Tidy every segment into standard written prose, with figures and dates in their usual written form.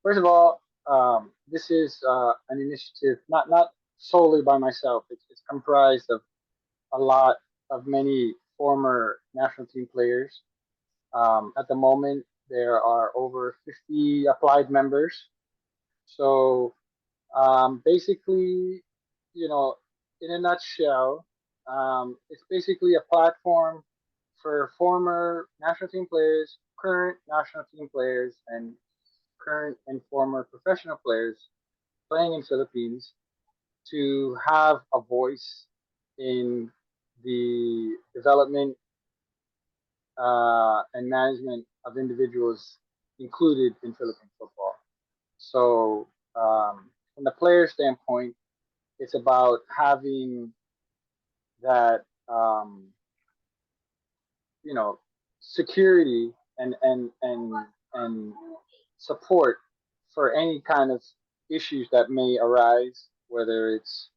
first of all, this is an initiative not solely by myself. It's comprised of a lot of many former national team players. At the moment, there are over 50 applied members. So basically, you know, in a nutshell, it's basically a platform for former national team players, current national team players, and current and former professional players playing in Philippines to have a voice in the development and management of individuals included in Philippine football. So, from the player standpoint, it's about having that, you know, security and support for any kind of issues that may arise, whether it's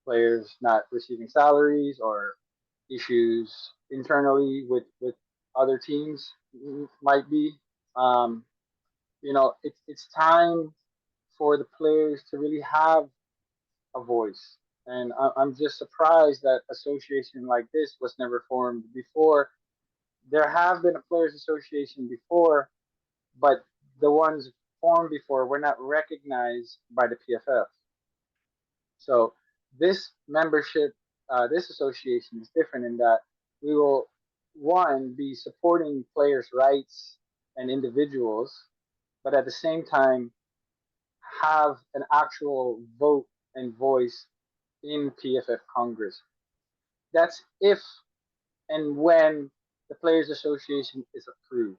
players not receiving salaries or issues internally with other teams might be. Um, it's time for the players to really have a voice. And I'm just surprised that association like this was never formed before. There have been a players association before, but the ones formed before were not recognized by the PFF. So this membership, this association is different in that we will, one, be supporting players' rights and individuals, but at the same time have an actual vote and voice in PFF Congress. That's if and when the Players Association is approved.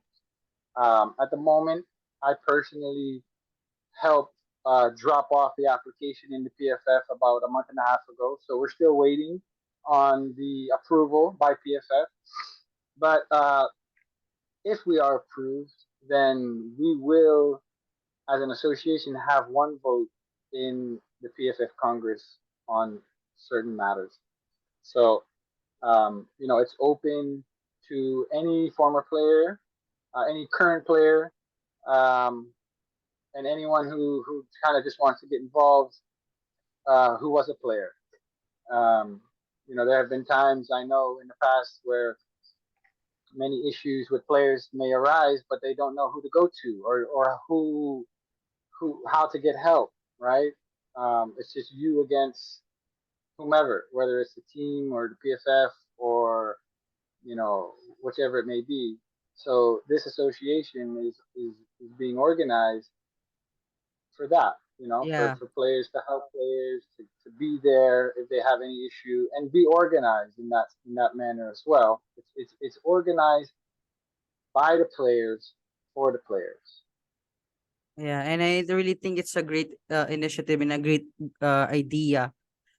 At the moment, I personally helped drop off the application in the PFF about a month and a half ago. So we're still waiting on the approval by PFF. But if we are approved, then we will, as an association, have one vote in the PFF Congress on certain matters. So, it's open to any former player, any current player, um, and anyone who kind of just wants to get involved, who was a player. Um, there have been times I know in the past where many issues with players may arise, but they don't know who to go to or who how to get help. Right? It's just you against whomever, whether it's the team or the PFF or whichever it may be. So this association is being organized for that, Yeah. for players to help players to be there if they have any issue and be organized in that manner as well. It's organized by the players for the players. Yeah, and I really think it's a great initiative and a great idea,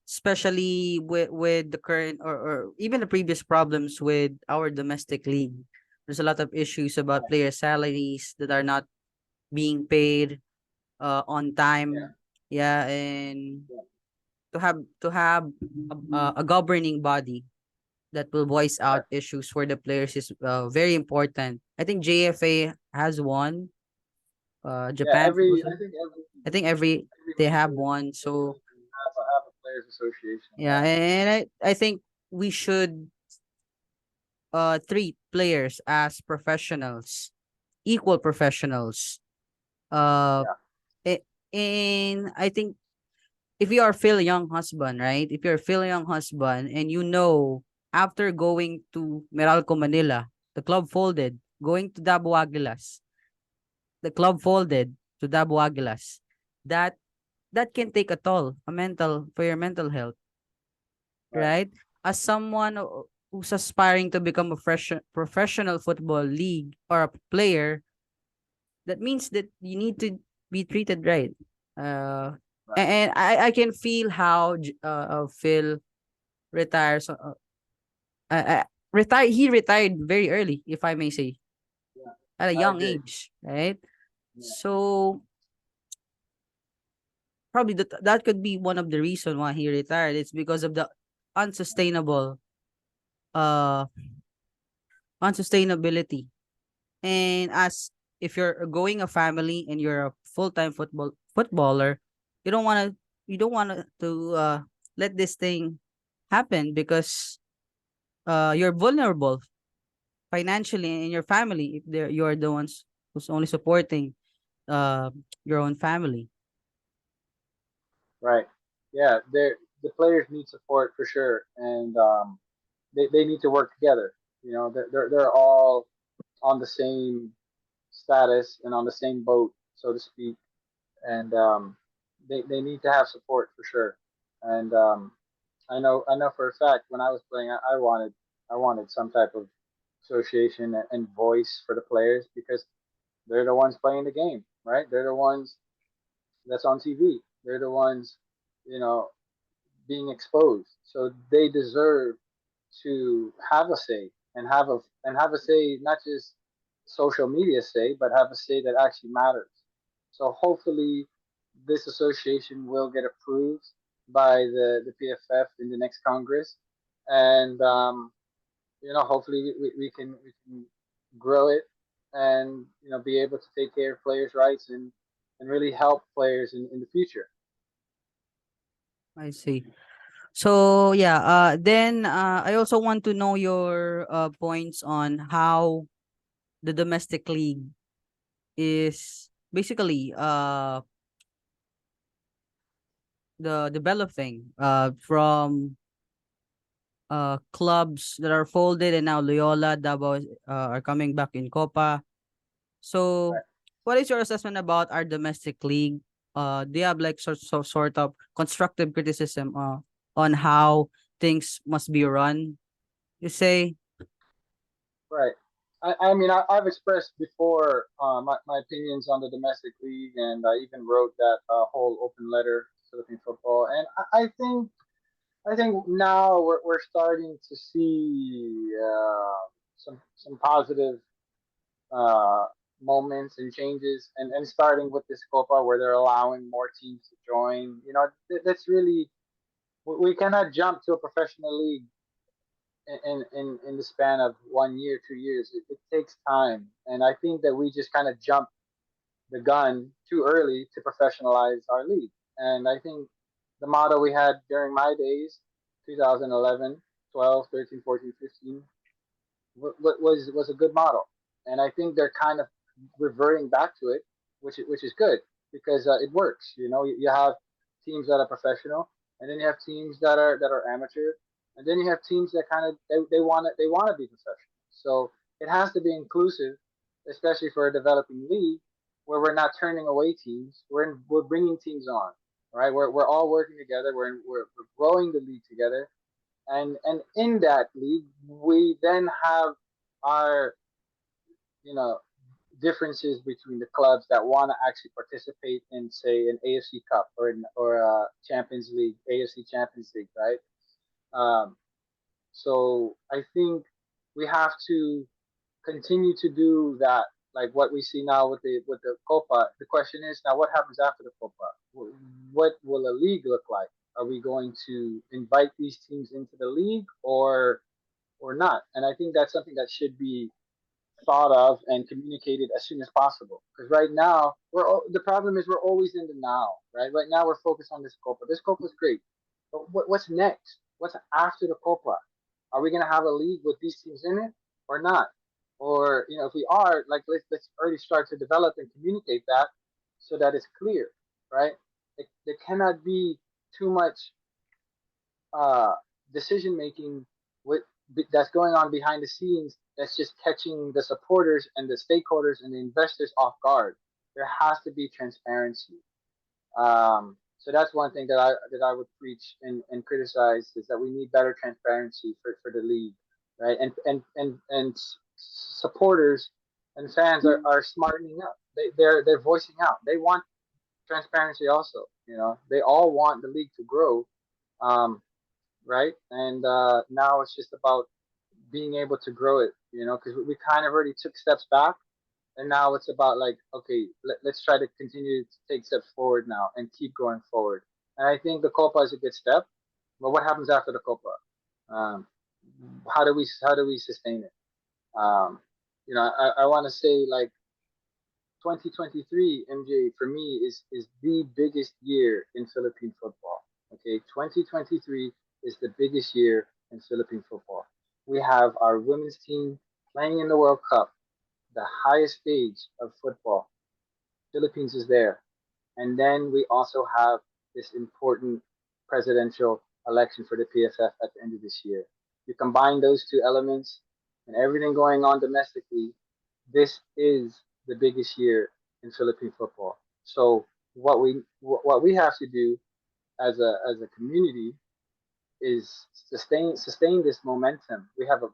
especially with the current or even the previous problems with our domestic league. There's a lot of issues about player salaries that are not being paid on Yeah, time. Yeah, and yeah, to have a governing body that will voice out right. issues for the players is very important. I think JFA has one. Yeah, Japan also. I think every every they have major one. So federation have a players association. yeah, Yeah, and I think we should treat players as professionals, equal professionals. Uh, yeah, a- and I think if you are Phil Young husband, right? If you're Phil Young husband and after going to Meralco Manila, the club folded. Going to Davao Aguilas, the club folded to Davao Aguilas. That that can take a toll, a mental for your mental health, right. right? As someone who's aspiring to become a professional football league or a player, that means that you need to be treated right. Uh, Right. and I can feel how Phil retires. He retired very early, if I may say, Yeah, at a I young agree. age, right? Yeah, So probably that could be one of the reason why he retired. It's because of the unsustainable uh unsustainability. And as if you're going a family and you're a full-time footballer, you don't want to let this thing happen because you're vulnerable financially in your family if you're the ones who's only supporting uh your own family. Right. Yeah. The players need support for sure, and they need to work together. You know, they're all on the same status and on the same boat, so to speak, and they need to have support for sure. And I know for a fact when I was playing, I wanted some type of association and voice for the players because they're the ones playing the game, right? They're the ones that's on TV. They're the ones, you know, being exposed. So they deserve to have a say and have a say, not just social media say, but have a say that actually matters. So hopefully this association will get approved by the PFF in the next Congress, and hopefully we can grow it and be able to take care of players' rights and really help players in the future. I see. So yeah, then I also want to know your points on how the domestic league is basically the developing from clubs that are folded, and now Loyola, Davao are coming back in Copa. So Right. what is your assessment about our domestic league? Do you have like sort of constructive criticism on how things must be run? You say, Right. I mean, I've expressed before my opinions on the domestic league, and I even wrote that whole open letter to Philippine football. And I think now we're starting to see some positive uh, moments and changes, and starting with this Copa where they're allowing more teams to join. That's really we cannot jump to a professional league in the span of 1 year, 2 years. It takes time, and I think that we just kind of jumped the gun too early to professionalize our league. And I think the motto we had during my days, 2011, 12, 13, 14, 15, was a good model, and I think they're kind of reverting back to it, which is good because it works. You have teams that are professional, and then you have teams that are amateur, and then you have teams that kind of they want to be professional. So it has to be inclusive, especially for a developing league where we're not turning away teams. We're bringing teams on, right? We're all working together. We're growing the league together, and in that league we then have our you know differences between the clubs that want to actually participate in, say, an AFC Cup or a Champions League, AFC Champions League, right? So I think we have to continue to do that, like what we see now with the Copa. The question is now, what happens after the Copa? What will a league look like? Are we going to invite these teams into the league or not? And I think that's something that should be thought of and communicated as soon as possible. Because right now, the problem is we're always in the now, right? Right now, we're focused on this Copa. This Copa is great, but what's next? What's after the Copa? Are we gonna have a league with these teams in it or not? Or if we are, like, let's already start to develop and communicate that so that it's clear, right? There cannot be too much uh, decision making with that's going on behind the scenes that's just catching the supporters and the stakeholders and the investors off guard. There has to be transparency. So that's one thing that I would preach and criticize is that we need better transparency for the league, right? And supporters and fans are smartening up. They're voicing out. They want transparency also. They all want the league to grow. Um, right? And now it's just about being able to grow it, because we kind of already took steps back, and now it's about like, okay, let's try to continue to take steps forward now and keep going forward. And I think the Copa is a good step, but what happens after the Copa? Um, how do we sustain it? I want to say like 2023, MJ, for me is the biggest year in Philippine football. Okay, 2023 is the biggest year in Philippine football. We have our women's team playing in the World Cup, the highest stage of football. Philippines is there. And then we also have this important presidential election for the PFF at the end of this year. You combine those two elements and everything going on domestically, this is the biggest year in Philippine football. So what we have to do as a community is sustain this momentum. We have a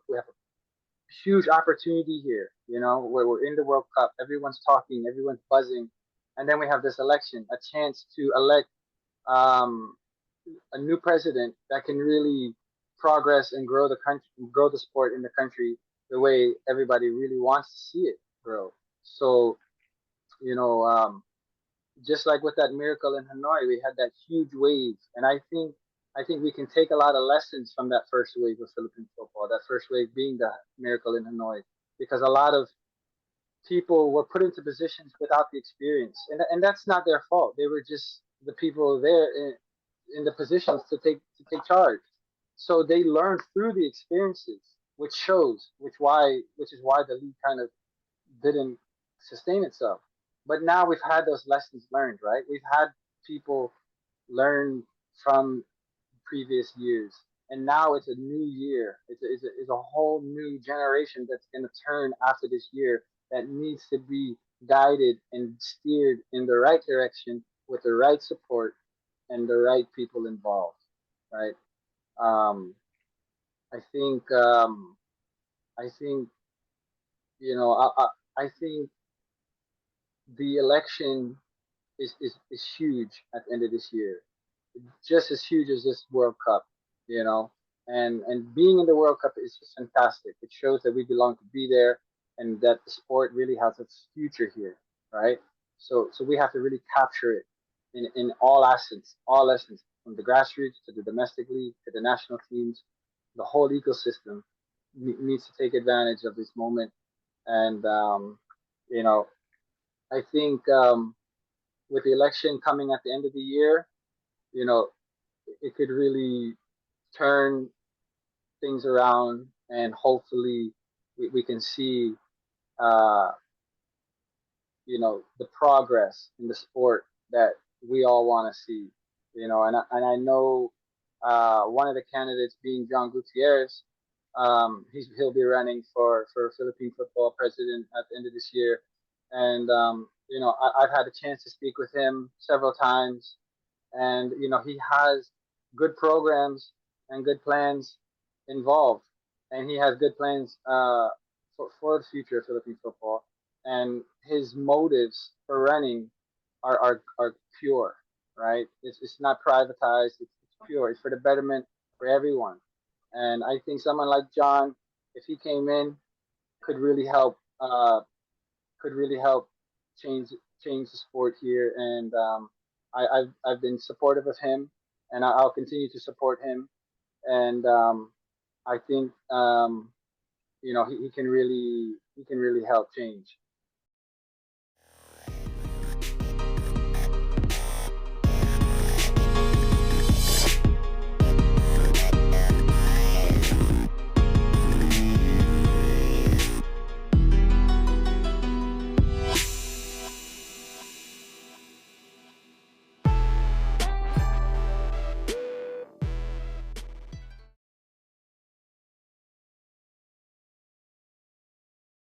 huge opportunity here, where we're in the World Cup, everyone's talking, everyone's buzzing, and then we have this election, a chance to elect um, a new president that can really progress and grow the country, grow the sport in the country the way everybody really wants to see it grow. So, you know, um, just like with that miracle in Hanoi, we had that huge wave, and I think we can take a lot of lessons from that first wave of Philippine football. That first wave being the miracle in Hanoi, because a lot of people were put into positions without the experience, and that's not their fault. They were just the people there in the positions to take charge. So they learned through the experiences, which is why the league kind of didn't sustain itself. But now we've had those lessons learned, right? We've had people learn from previous years, and now it's a new year. It's a whole new generation that's going to turn after this year that needs to be guided and steered in the right direction with the right support and the right people involved, right? Um, I think I think you know I think the election is huge at the end of this year, just as huge as this World Cup, you know. And being in the World Cup is just fantastic. It shows that we belong to be there, and that the sport really has its future here, right? So we have to really capture it in all essence, from the grassroots to the domestic league to the national teams. The whole ecosystem needs to take advantage of this moment, and you know, I think with the election coming at the end of the year, you know, it could really turn things around, and hopefully we can see uh, the progress in the sport that we all want to see. And I know one of the candidates being John Gutierrez. He'll be running for Philippine football president at the end of this year, and I've had a chance to speak with him several times, and he has good programs and good plans involved, and he has good plans for the future of Philippine football, and his motives for running are pure, right? It's not privatized. It's pure. It's for the betterment for everyone, and I think someone like John, if he came in, could really help. Could really help change change the sport here. And I've been supportive of him, and I'll continue to support him. And I think he can really help change